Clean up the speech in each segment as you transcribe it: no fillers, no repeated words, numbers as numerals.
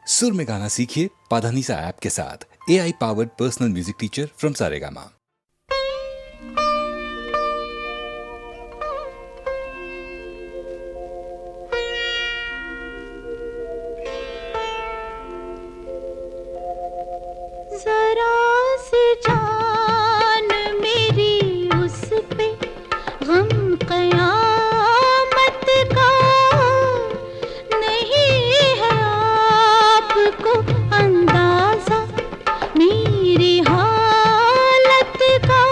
सुर में गाना सीखिए पाधानीसा ऐप के साथ। AI powered personal music teacher from Saregama. जरा सी जान मेरी उस पे गम कयामत का नहीं है आपको अंदाजा मेरी हालत का।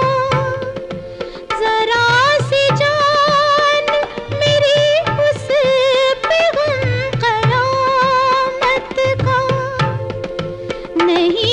जरा सी जान मेरी उस पे गम कयामत का नहीं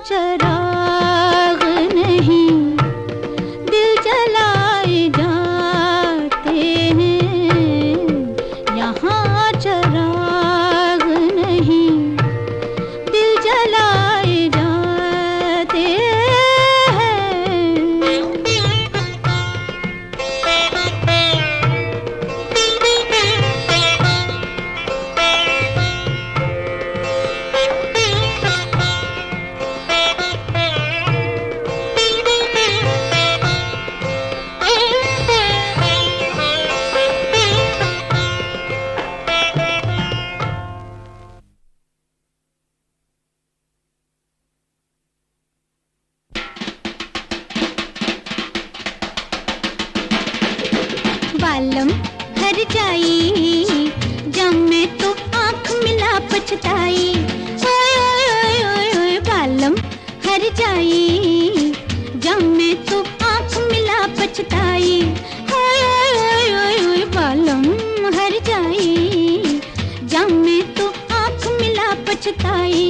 चराग नहीं दिल जलाए जाते हैं, यहाँ चराग नहीं दिल जलाए जाते बालम घर जाई जब मैं तो आँख मिला पछताई। ओए ओए ओए ओए बालम घर जाई जब मैं तो आँख मिला पछताई। ओए ओए ओए ओए बालम घर जाई जब मैं तो आँख मिला पछताई।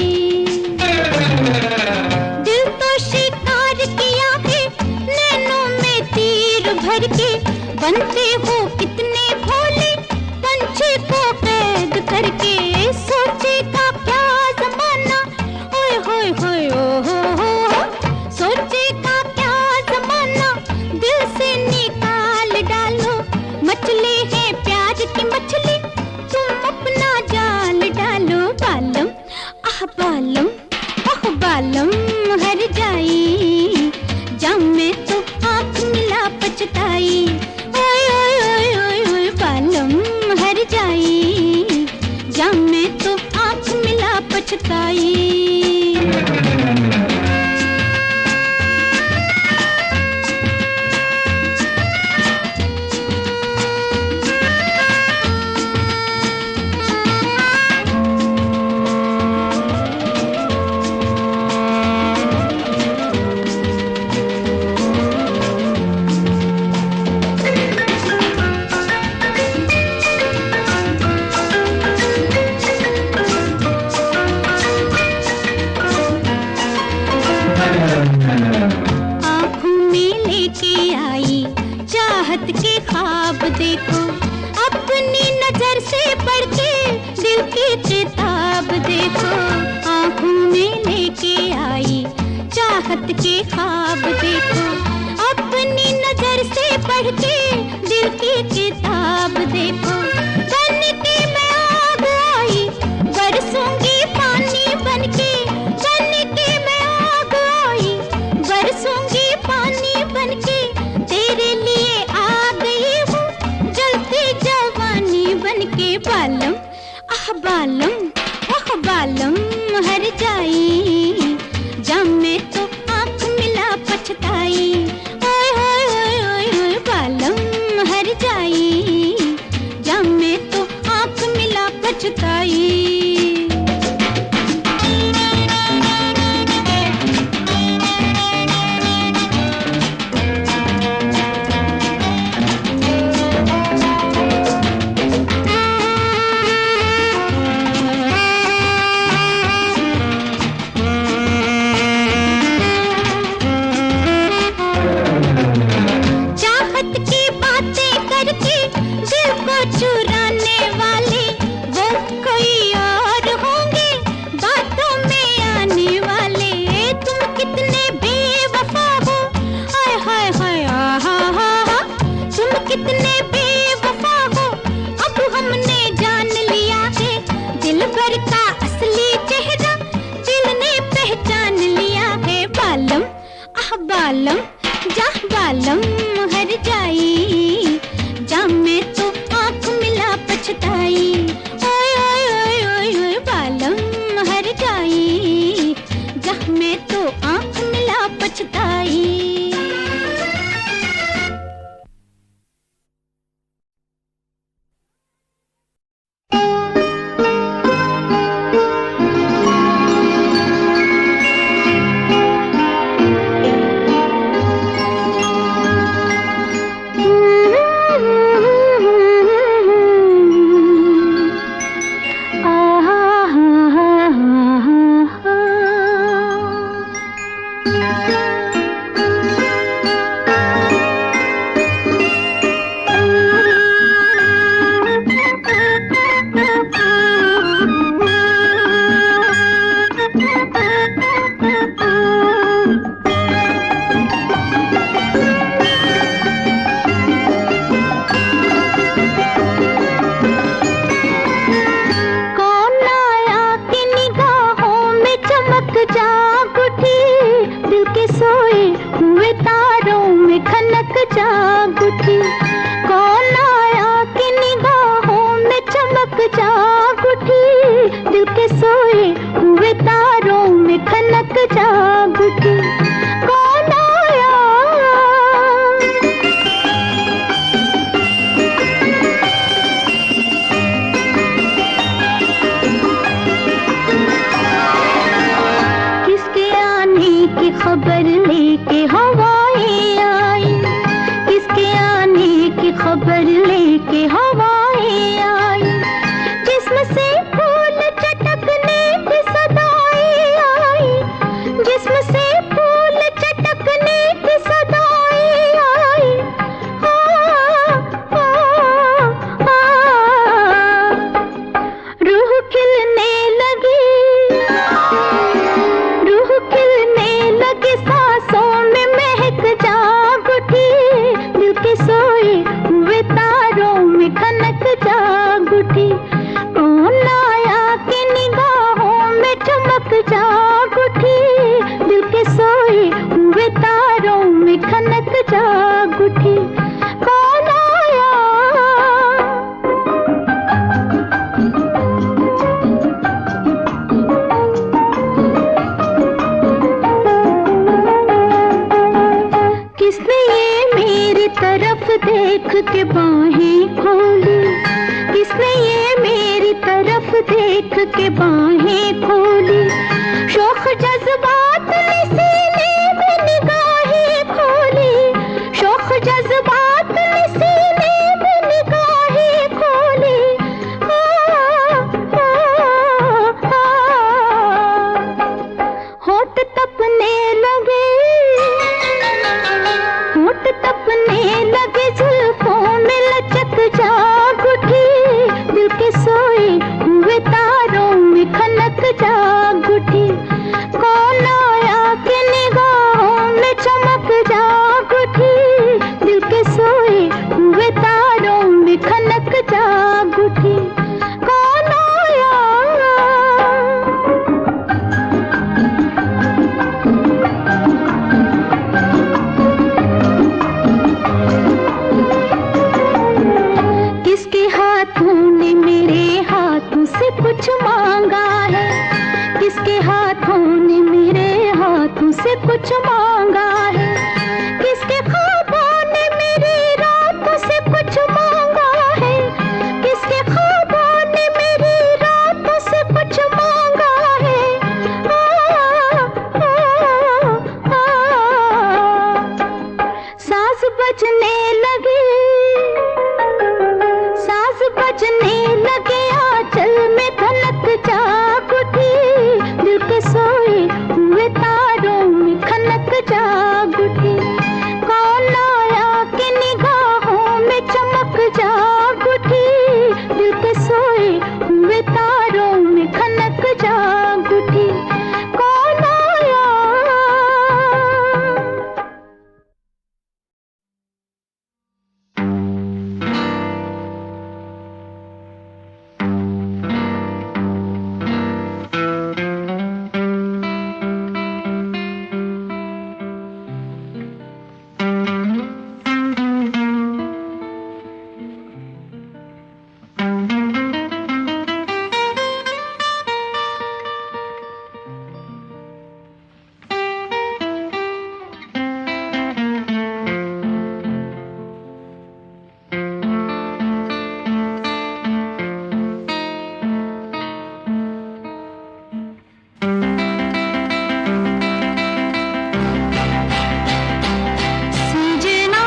दिल तो शिकार किया है नैनों में तीर भर के, बनते हो कितने भोले पंछी को कैद करके। सोचेगा क्या जमाना ओए होए होए ओ हो, सोचेगा क्या जमाना दिल से निकाल डालो। मछली है प्यार की मछली तुम अपना जाल डालो। बालम आह बालम ओह बालम हर जाई जब मैं तो आँख मिला पछताई। हर जाई जब मैं तो आँख मिला पछताई। के ख्वाब देखो अपनी नजर से पढ़ के दिल की किताब देखो। आँखों में लेके आई चाहत के ख्वाब देखो अपनी नजर से पढ़ के दिल की किताब देखो। बन के मैं आग आई बरसूंगी पानी बनके, बन के मैं आग आई बरसूंगी पानी बनके। तेरे लिए आ गई हूँ जलती जवानी बनके। बालम आह बालम ओह बालम हर जाई जब मैं तो आँख मिला पछताई। ओए ओए ओए ओए बालम हर जाई देख के बाहें खोली, किसने ये मेरी तरफ देख के बाहें खोली। शौक जज्बात ने सीने में निगाहें खोली, शौक जज्बात ने सीने में निगाहें खोली। होठ तपने लगे, होठ तपने लगे, जुल्फों में लचक जाग उठी, दिल के सोए हुए तारों में खनक जाग उठी। कौन आया कि निगाहों में चमक जाग उठी, दिल के सोए हुए तारों में खनक जाग उठी। कौन आया? किसके हाथों ने मेरे हाथों से कुछ मांगा है, किसके हाथों ने मेरे हाथों से कुछ मांगा है, किसके ख्वाबों ने मेरी रातों से कुछ मांगा है, किसके ख्वाबों ने मेरी रातों से कुछ मांगा है। साज बजने लगे, साज बजने लगे, आंचल में धनक जाग उठी, दिल के सोए हुए तारों में खनक जाग उठी। कौन आया कि निगाहों में चमक जाग उठी, दिल के सोए हुए तारों में खनक जाग उठी। कौन आया? सजना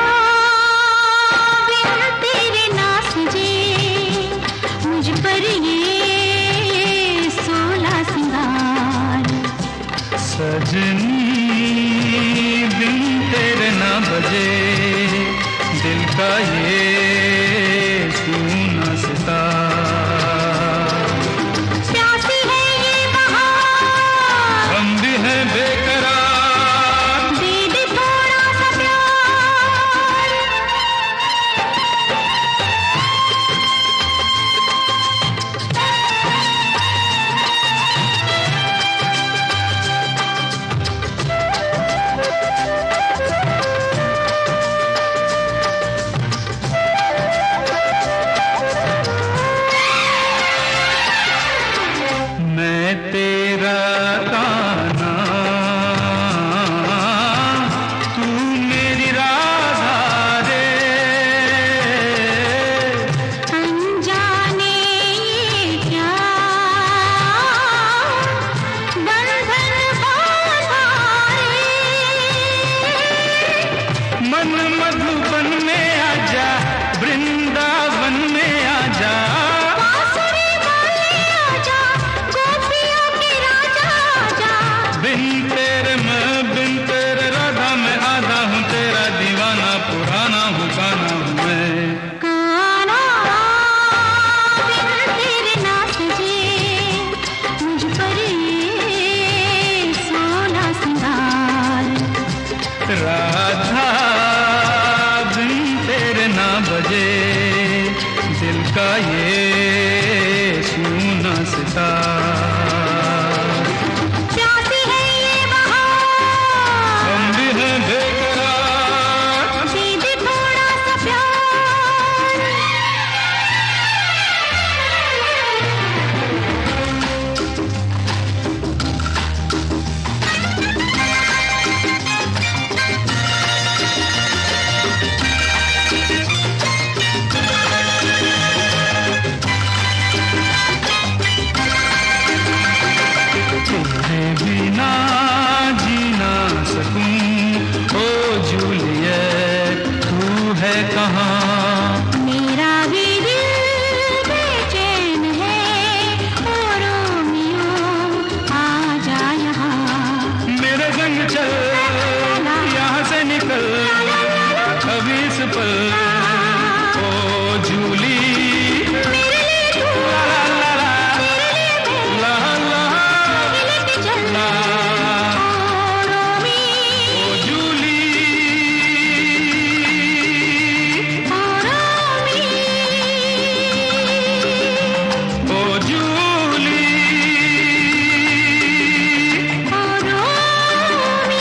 बिन तेरे ना सजे, मुझ पर ये 16 सिंगार। सजनी बिन तेरे ना बजे, दिल का ये सूना सितार। प्यासी है ये बहार, हम भी हैं बेकरार, दे दे थोड़ा सा प्यार। मैं तेरा गाना, तू मेरी राधा रे। अनजाने ये क्या बंधन बांधा रे। मन मधुबन में आजा, वृंदावन में आजा, बांसुरी वाले आजा, गोपियों के राजा आजा। बिन तेरे मैं, बिन तेरे राधा मैं आधा हूँ तेरा दीवाना, पुराना हूँ गाना हूँ मैं। काना बिन तेरे ना सजे, मुझ पर ये 16 सिंगार। राधा बिन तेरे ना बजे, दिल का ये सूना सितार। प्यासी है ये बहार, हम भी हैं बेकरार, दे दे थोड़ा सा प्यार। यहाँ। मेरा भी दिल बेचैन है, ओ रोमियो आजा यहाँ। मेरे संग चल यहाँ से निकल अभी इस पल, ओ जूली मेरे लिए तू, ला ला ला तेरे लिए मैं, ला ला लेके चल ला ओ रोमी, ओ जूली ओ रोमी, ओ जूली ओ रोमी।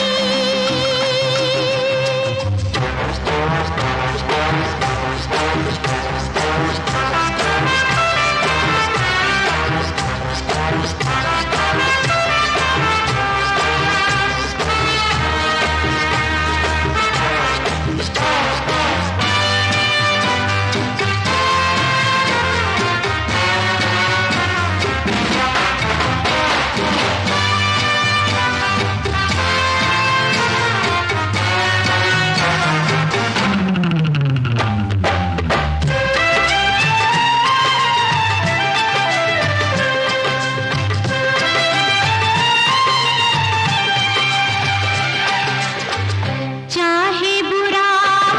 चाहे बुरा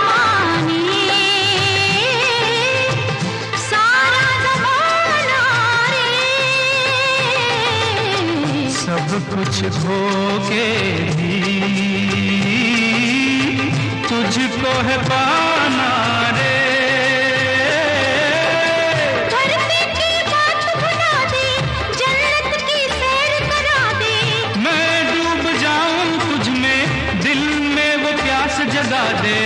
माने सारा ज़माना रे, सब कुछ खो के भी तुझको है पाना रे। धरती की बात भुला दे, जन्नत की सैर करा दे। मैं डूब जाऊं तुझ में, दिल में वो प्यास जगा दे।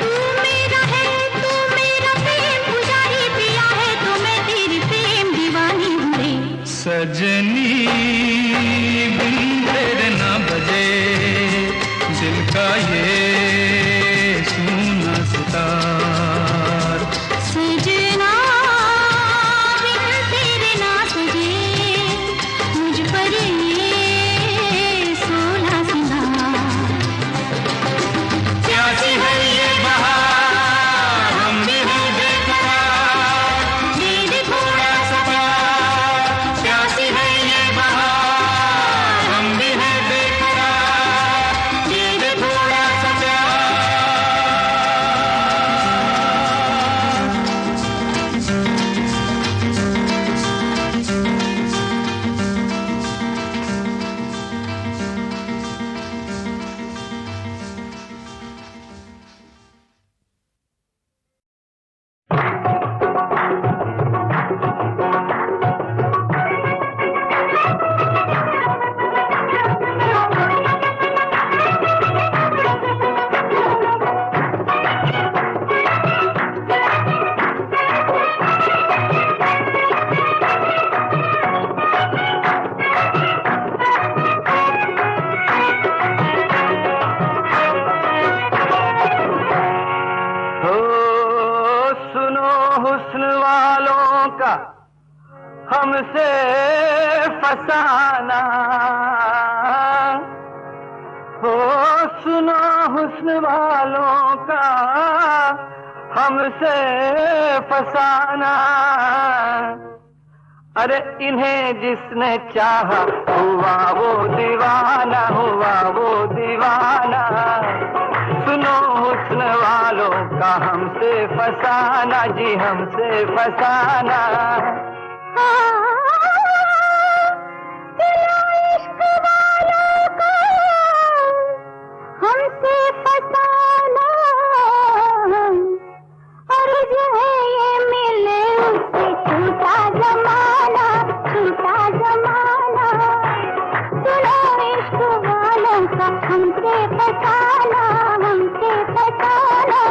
तू मेरा है, तू मेरा प्रेम पुजारी पिया है, तो मैं तेरी प्रेम दीवानी हूँ रे। सजनी बिन तेरे ना बजे दिल का ये सूना सितार। सजना बिन तेरे ना सजे, मुझ पर ये 16 सिंगार। प्यासी है ये बहार, हम भी हैं बेकरार, दे दे थोड़ा सा प्यार। प्यासी है ये बहार, हम भी हैं बेकरार, दे दे थोड़ा सा प्यार। हो सुनो हुस्न वालों का हमसे फसाना, हो सुनो हुस्न वालों का हमसे फसाना। अरे इन्हें जिसने चाहा हुआ वो दीवाना, हुआ वो दीवाना। सुनो हुस्न वालों का हमसे फसाना, जी हमसे फसाना। इश्क वालों का हमसे फसाना, और जो है ये मिले उससे छूटा जमाना, छूटा जमाना। सुनो इश्क वालों का हमसे फसाना, हमसे फसाना।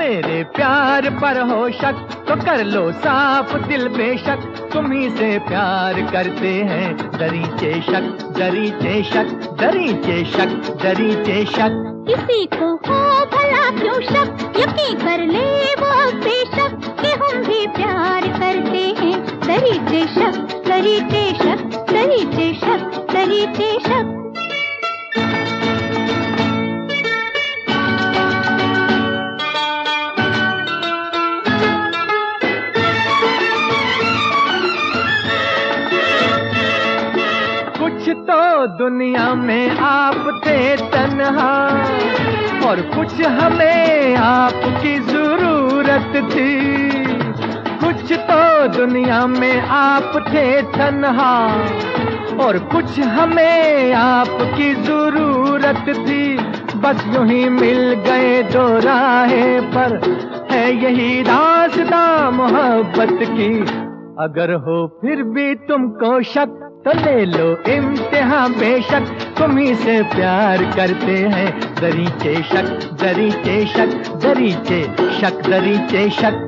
मेरे प्यार पर हो शक तो कर लो साफ दिल बेशक, तुम्ही से प्यार करते हैं दरीचे शक, दरीचे शक, दरीचे शक, दरीचे शक। किसी को हो भला क्यों शक, यकीन कर ले वो बेशक कि हम भी प्यार करते हैं दरीचे शक, दरीचे शक, दरीचे शक, दरीचे शक। कुछ तो दुनिया में आप थे तन्हा और कुछ हमें आपकी जरूरत थी। कुछ तो दुनिया में आप थे तन्हा और कुछ हमें आपकी जरूरत थी। बस यूं ही मिल गए दो राहें पर, है यही दास्तां मोहब्बत की। अगर हो फिर भी तुमको शक तो ले लो इम्तिहान बेशक, तुम्ही से प्यार करते हैं दरीचे शक, दरीचे शक, दरीचे शक, दरीचे शक।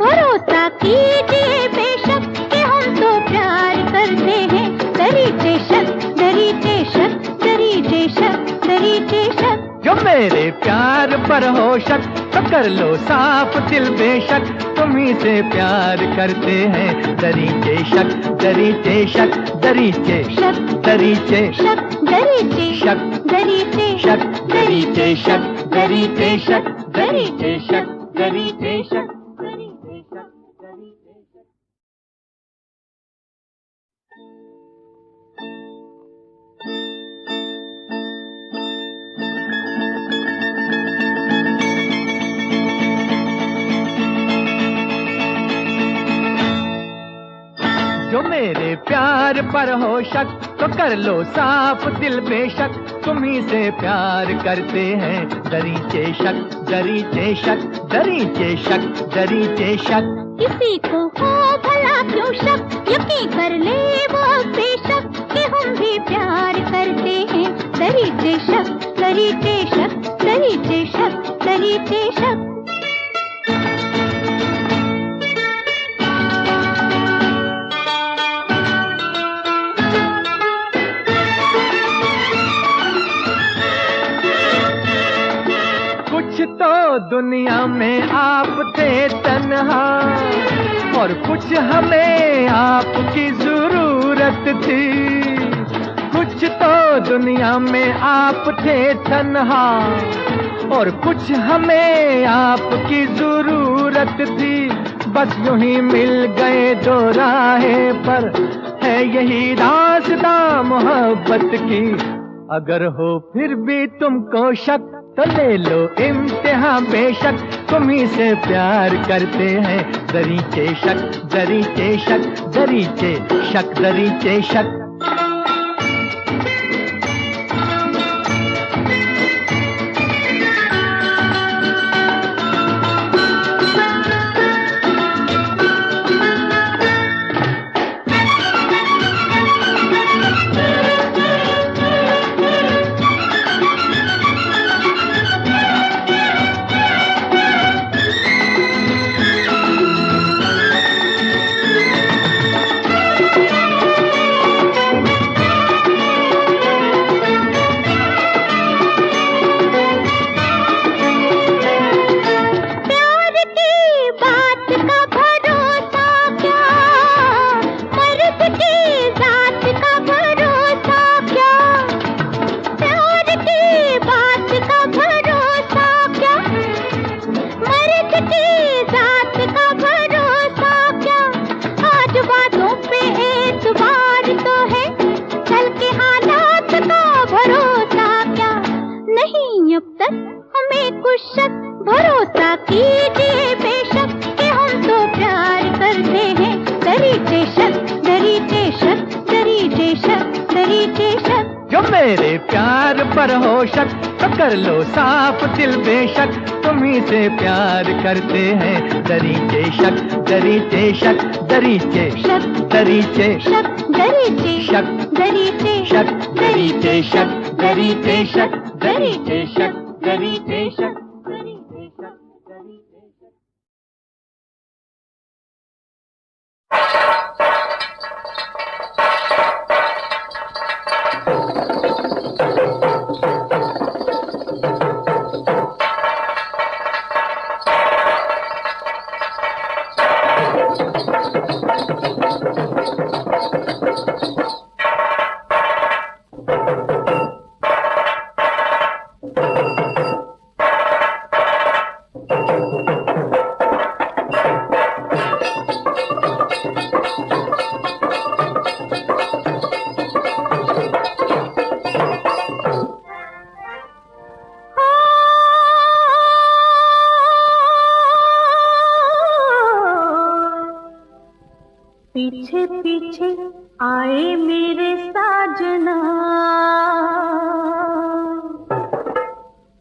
भरोसा कीजिए बेशक कि हम तो प्यार करते हैं दरीचे शक, दरीचे शक, दरीचे शक, दरीचे शक। जो मेरे प्यार पर हो शक तो कर लो साफ दिल बेशक, तुम्ही से प्यार करते हैं दरीचे शक, दरीचे शक, दरीचे शक, दरीचे शक, दरीचे शक, दरीचे शक, दरीचे शक, दरीचे शक, दरीचे शक, दरीचे शक। जो मेरे प्यार पर हो शक तो कर लो साफ दिल बेशक, तुम्ही से प्यार करते हैं दरीचे शक, दरीचे शक, दरीचे शक, दरीचे शक। किसी को हो भला क्यों शक, यकीन कर ले वो बेशक कि हम भी प्यार करते हैं दरीचे शक, दरीचे शक, दरीचे शक, दरीचे शक। कुछ तो दुनिया में आप थे तन्हा और कुछ हमें आपकी जरूरत थी। कुछ तो दुनिया में आप थे तन्हा और कुछ हमें आपकी जरूरत थी। बस यूं ही मिल गए दो राहें पर, है यही दास्तां मोहब्बत की। अगर हो फिर भी तुमको शक तो ले लो इम्तिहान बेशक, तुम्ही से प्यार करते हैं दरीचे शक, दरीचे शक, दरीचे शक, दरीचे शक। कुछ शक भरोसा कीजिए बेशक कि हम तो प्यार करते हैं। दरीचे शक, दरीचे शक, दरीचे शक, दरीचे शक। जो मेरे प्यार पर हो शक तो कर लो साफ दिल बेशक, तुम्ही से प्यार करते हैं। दरीचे शक, दरीचे शक, दरीचे शक, दरीचे शक, दरीचे शक, दरीचे शक, दरीचे शक, दरीचे शक, दरीचे शक, दरीचे शक, दरीचे शक, दरीचे शक। पीछे पीछे आए मेरे साजना,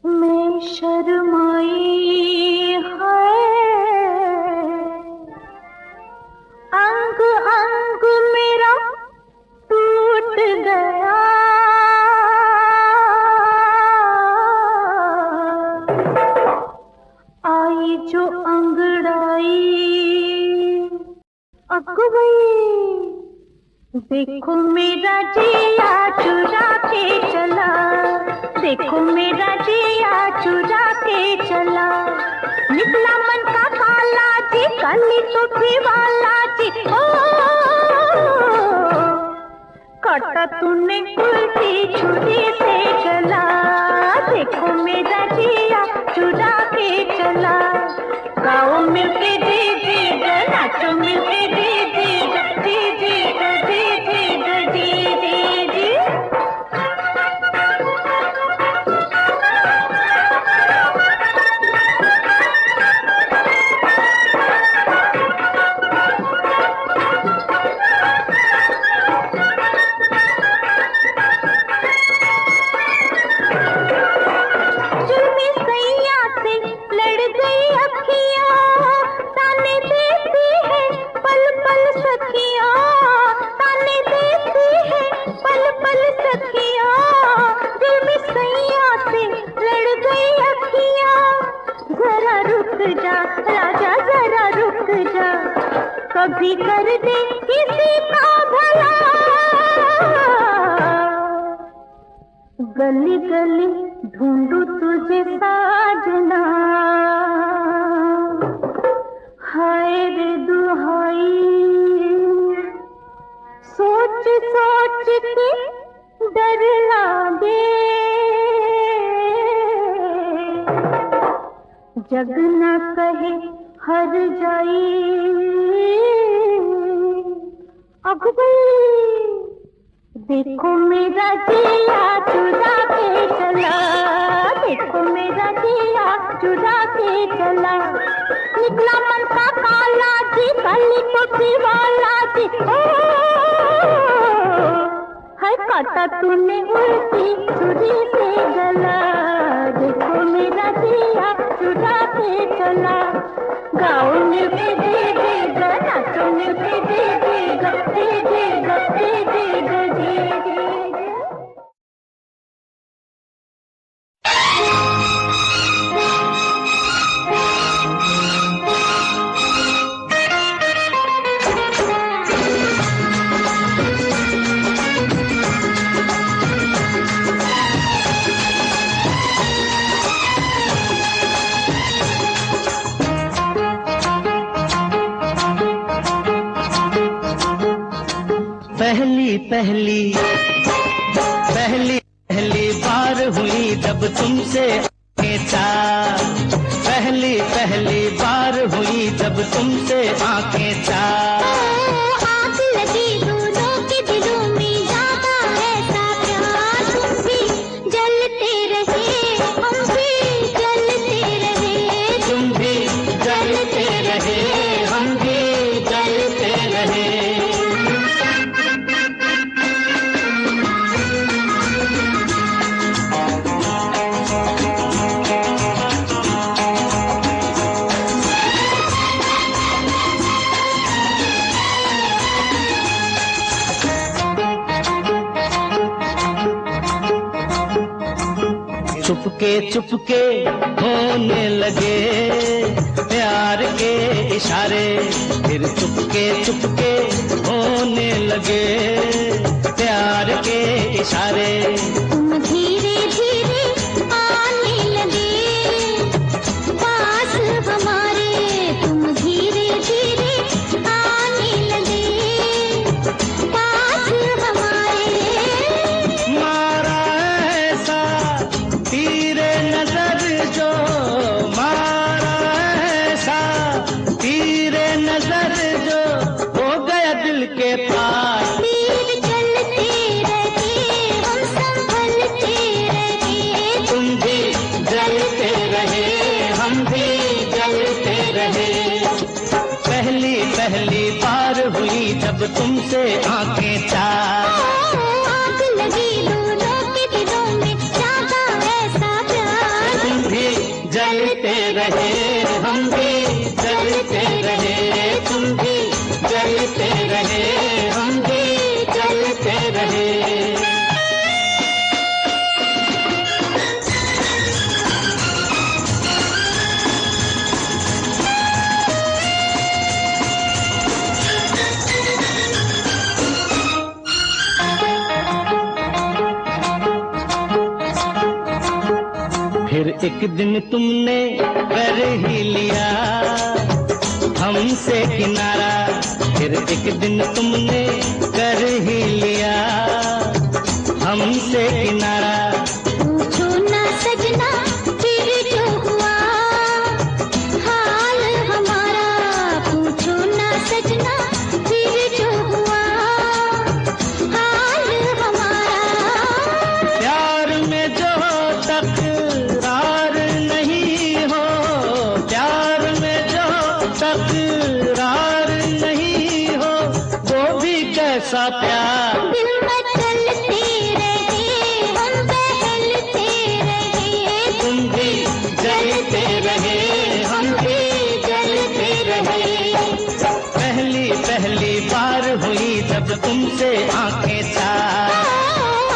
मैं शर्माई है, अंग अंग मेरा टूट गया, आई जो अंगड़ाई अगुवई। देखो मेरा जिया चुरा के चला, देखो मेरा जिया चुरा के चला। निकला मन का काला जी, काली टोपी वाला जी। ओ काटा तूने उल्टी छुरी से गला। देखो मेरा जिया चुरा के चला। गाओ मिलके जी जी नाचो मिलके जी जी जी जी जी जी जी जी जी। राजा जरा रुक जा, कभी कर दे किसी का भला। गली गली ढूंढू तुझे साजना, हाय रे दुहाई। सोच सोच के डर लागे, जग न कहे हर जाई। अगुवई देखो मेरा जिया चुरा के चला, देखो मेरा जिया चुरा के चला। निकला मन का काला जी, काली टोपी वाला जी। है काटा तूने उल्टी छुरी से गला। देखो मेरा जिया चुरा के चला। गाओ मिलके जी जी गा, नाचो मिलके जी जी गा, जी जी गा, जी जी गा, जी जी गा। पहली पहली पहली पहली बार हुई जब तुमसे आंखें चार। पहली पहली बार हुई जब तुमसे आंखें चार। आग लगी दोनों के दिलों में, जागा ऐसा प्यार। तुम भी जलते रहे, हम भी जलते चुपके होने लगे प्यार के इशारे, फिर चुपके चुपके होने लगे प्यार के इशारे। तुम धीरे धीरे आने लगे पास हमारे, तुम धीरे धीरे आने लगे पास हमारे। मारा ऐसा तीरे नजर जो, मारा ऐसा तीरे नजर जो, हो गया दिल के पार। तीर चलते रहे हम संभलते रहे, तुम भी जलते रहे हम भी जलते रहे। पहली पहली बार हुई जब तुमसे आंखें चार, आग लगी दोनों के दिलों में जागा ऐसा प्यार। तुम भी जलते रहे हम भी जलते रहे, तुम भी जलते रहे हम भी जलते रहे। फिर एक दिन तुमने कर ही लिया हमसे किनारा, फिर एक दिन तुमने कर ही लिया हमसे किनारा। पूछो ना सजना फिर जो हुआ हाल हमारा, पूछो ना सजना फिर जो हुआ हाल हमारा। प्यार में जो तकरार नहीं हो, प्यार में जो तकरार नहीं हो, वो भी कैसा प्यार। दिल में चलते रहे हम बहलते रहे, तुम भी जलते रहे हम भी जलते रहे। पहली पहली बार हुई जब तुमसे आंखें चार,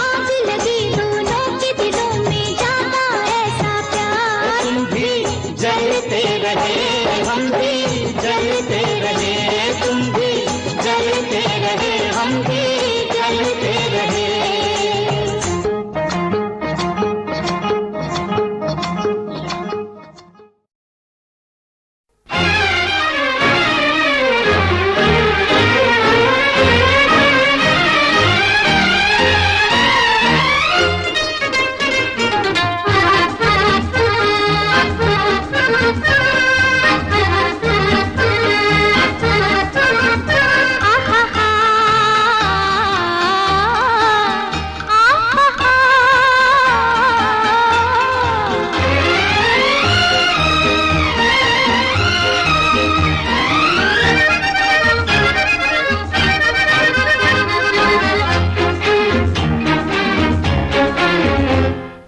आग लगी दोनों के दिलों में जागा ऐसा प्यार। तुम भी जलते रहे हम भी जलते रहे, तुम भी जलते रहे हम भी जलते रहे।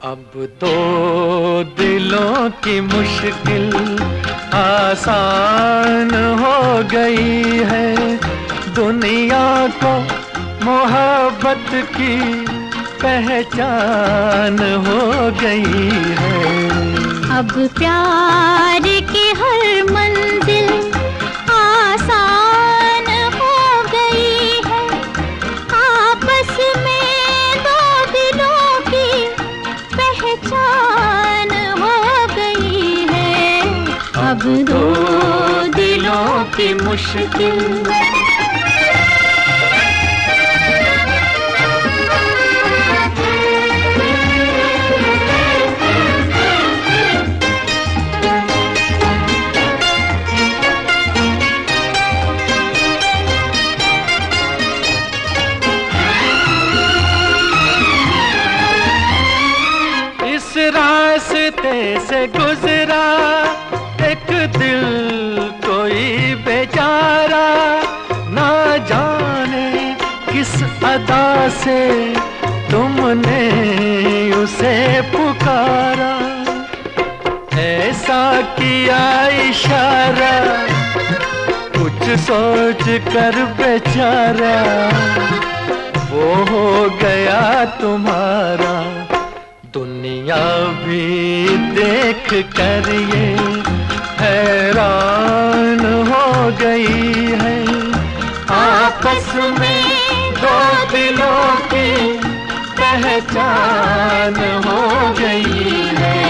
अब दो दिलों की मुश्किल आसान हो गई है, दुनिया को मोहब्बत की पहचान हो गई है। अब प्यार की हर मंजिल आसान हो गई है, आपस में दो दिलों की पहचान हो गई है। अब दो दिलों की मुश्किल रास्ते से गुजरा एक दिल कोई बेचारा, ना जाने किस अदा से तुमने उसे पुकारा। ऐसा किया इशारा कुछ सोच कर बेचारा, वो हो गया तुम्हारा। दुनिया दुनिया भी देख कर ये हैरान हो गई है। आपस में दो दिलों की पहचान हो गई है।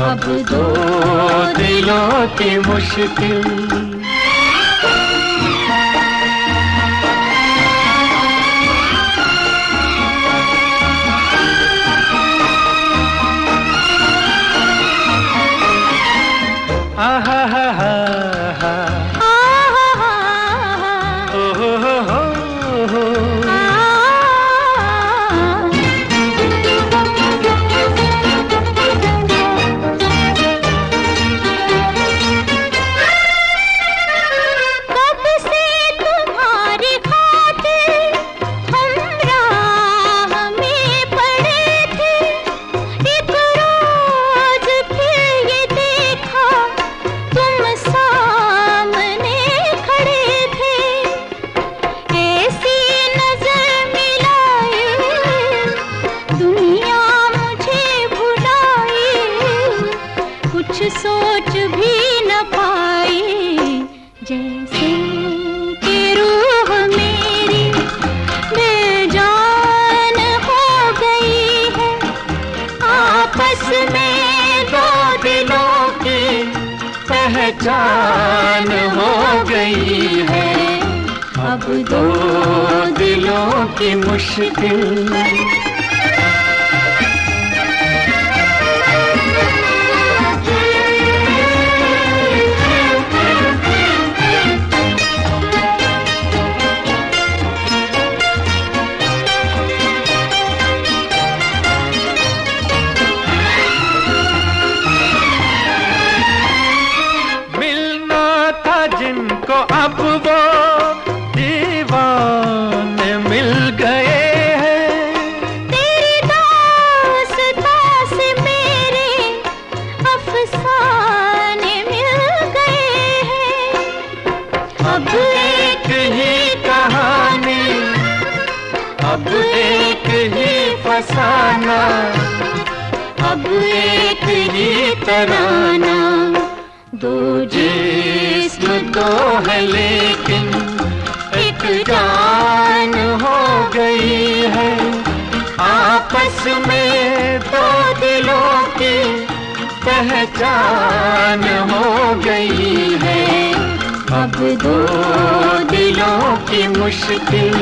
अब दो दिलों की मुश्किल सोच भी न पाई, जैसे कि रूह मेरी बेजान हो गई है। आपस में दो दिलों की पहचान हो गई है। अब दो दिलों की मुश्किल जिनको अब वो दीवाने मिल गए हैं। तेरी दास्तां से मेरे अफसाने मिल गए हैं। अब एक ही कहानी, अब एक ही फसाना, अब एक ही तराना। दो जिस्म तो है लेकिन एक जान हो गई है। आपस में दो दिलों की पहचान हो गई है। अब दो दिलों की मुश्किल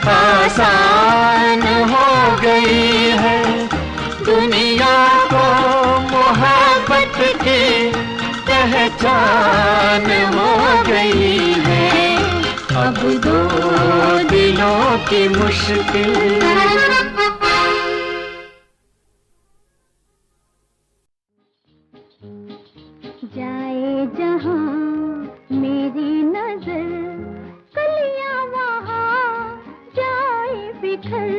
आसान हो गई है। दुनिया को मोहब्बत की पहचान हो गई है। अब दो दिलों की मुश्किल जाए जहां मेरी नजर, कलियां वहां जाए बिखर।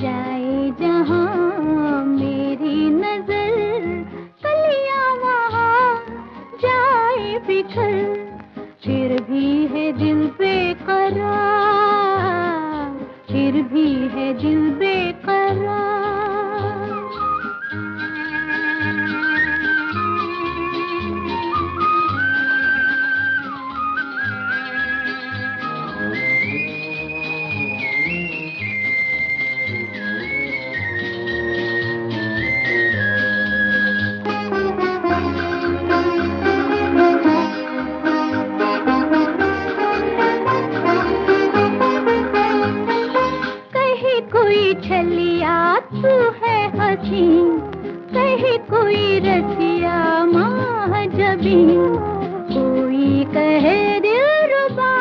जाए जहां मेरी नजर, कलियां वहां जाए बिखर। फिर भी है दिल बेकरार, फिर भी है दिल बेकरार। छलिया तू है हसीन, कहीं कोई रसिया महाजबी, कोई कहे दिलरुबा,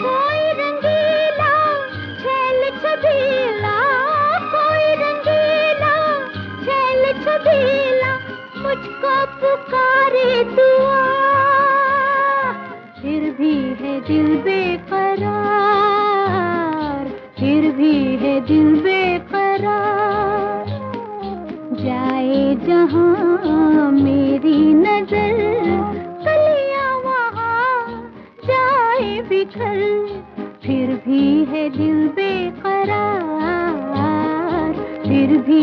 कोई रंगीला छैल छबीला, कोई रंगीला छैल छबीला, मुझको पुकारे दुआ। फिर भी है दिल बेकरार, फिर भी है दिल बेकरार। जाए जहां मेरी नजर, कलियां वहां जाए बिखर। फिर भी है दिल बेकरार, फिर भी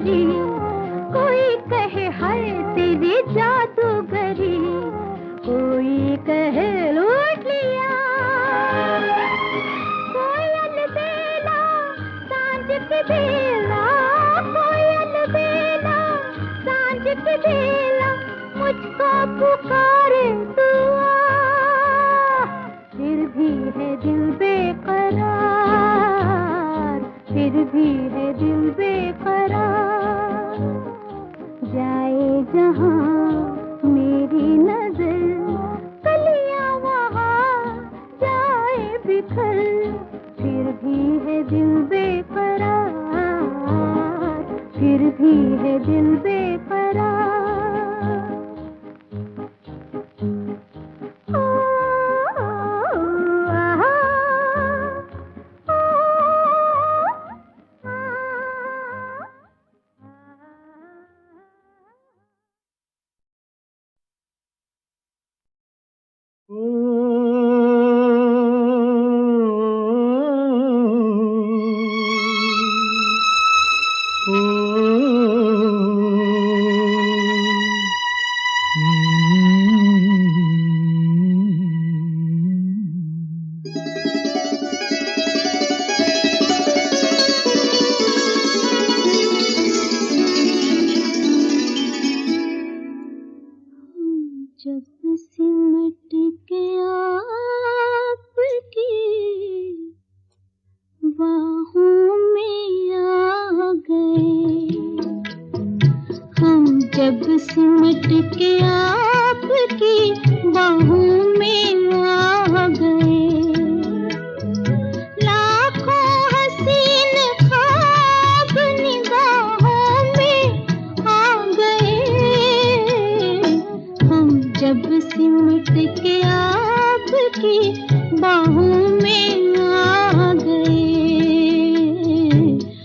जादूगरी, कोई कहे हाय तेरी जादूगरी, कोई कहे लूट लिया। कोयल बेला सांझ की बेला, कोयल बेला सांझ की बेला, मुझको पुकारे दुआ, फिर भी है दिल बेकरार, फिर भी है दिल बेकरार। जाए जहाँ मेरी नजर, कलियां वहाँ जाए बिखर, फिर भी है दिल बेकरार, फिर भी है दिल बेकरार। जब सिमट के आपकी बाहों में आ गए, हम जब सिमट के आपकी बाहों में आ गए, लाखों हसीन ख्वाब निगाहों में आ गए, हम जब सिमट के आपकी बाहों में आ गए,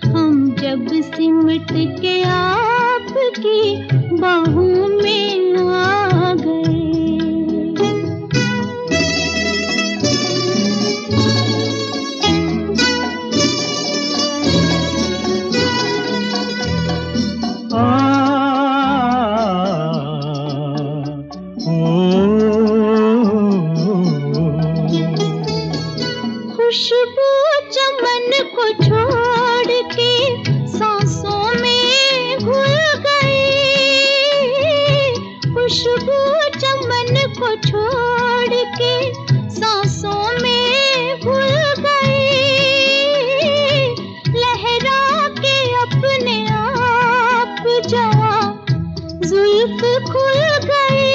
हम जब सिमट के आपकी बाहों में आ गए। खुशबू चमन को छोड़ के सांसों में घुल गई, खुशबू चमन को छोड़ के सांसों में घुल गई, लहरा के अपने आप जवां जुल्फ खुल गई,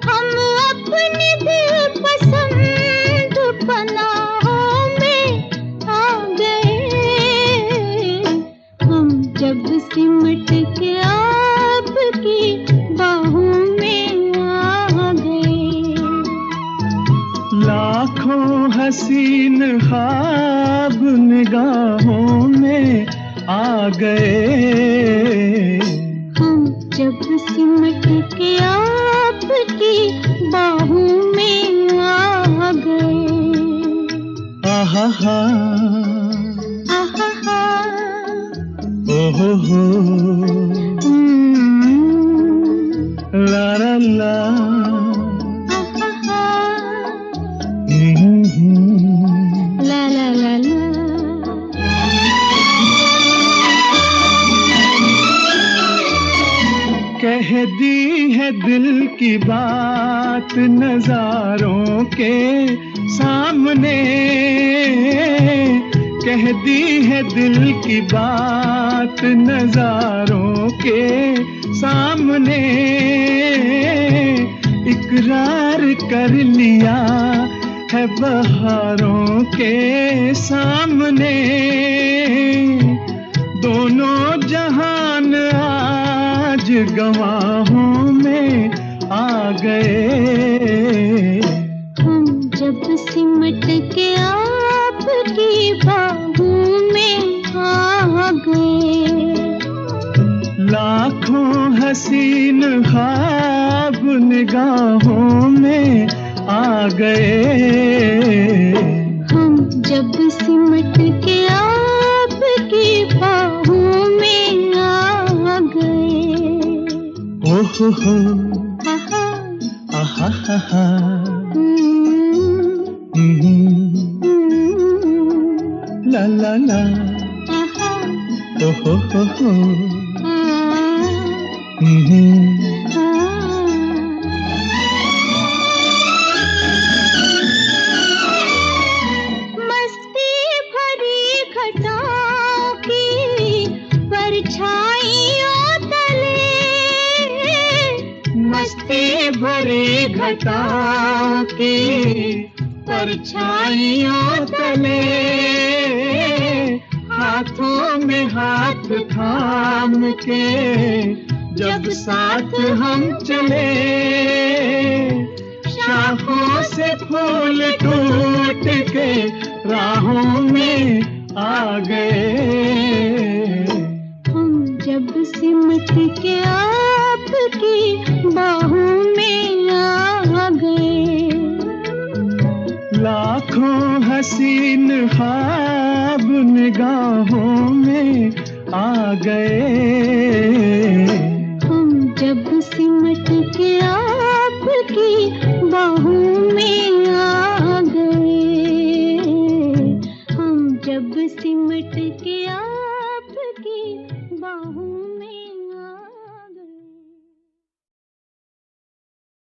हम अपने दिल पसंद पनाहों में आ गए, हम जब सिमट के आपकी बाहों में आ गए। लाखों हसीन ख्वाब निगाहों में आ गए, हम जब सिमट के आपकी बाहों में आ गए। आहा हा, आहा हा, ओहो हो, ला ला ला, आहा हा, हम्म। ला ला ला ला। कह दी है दिल की बात नजारों के सामने, कह दी है दिल की बात नजारों के सामने, इकरार कर लिया है बहारों के सामने, दोनों जहान आज गवाहों में आ गए, हम जब सिमट के आपकी बाहों में आ गए। लाखों हसीन ख्वाब निगाहों में आ गए, हम जब सिमट के आपकी बाहों हो आहा, आहा हा हा हम्म, ला ला ला आहा, ओ हो आ, हम्म। आ। मस्ती भरी घटाओं की परछाइयों तले, मस्ती भरी घटाओं की परछाइयों तले, हाथों में हाथ थाम के जब साथ हम चले, शाखों से फूल टूट के राहों में आ गए। हम जब सिमट के आपकी बाहों में आ गए। लाखों हसीन ख्वाब निगाहों में आ गए।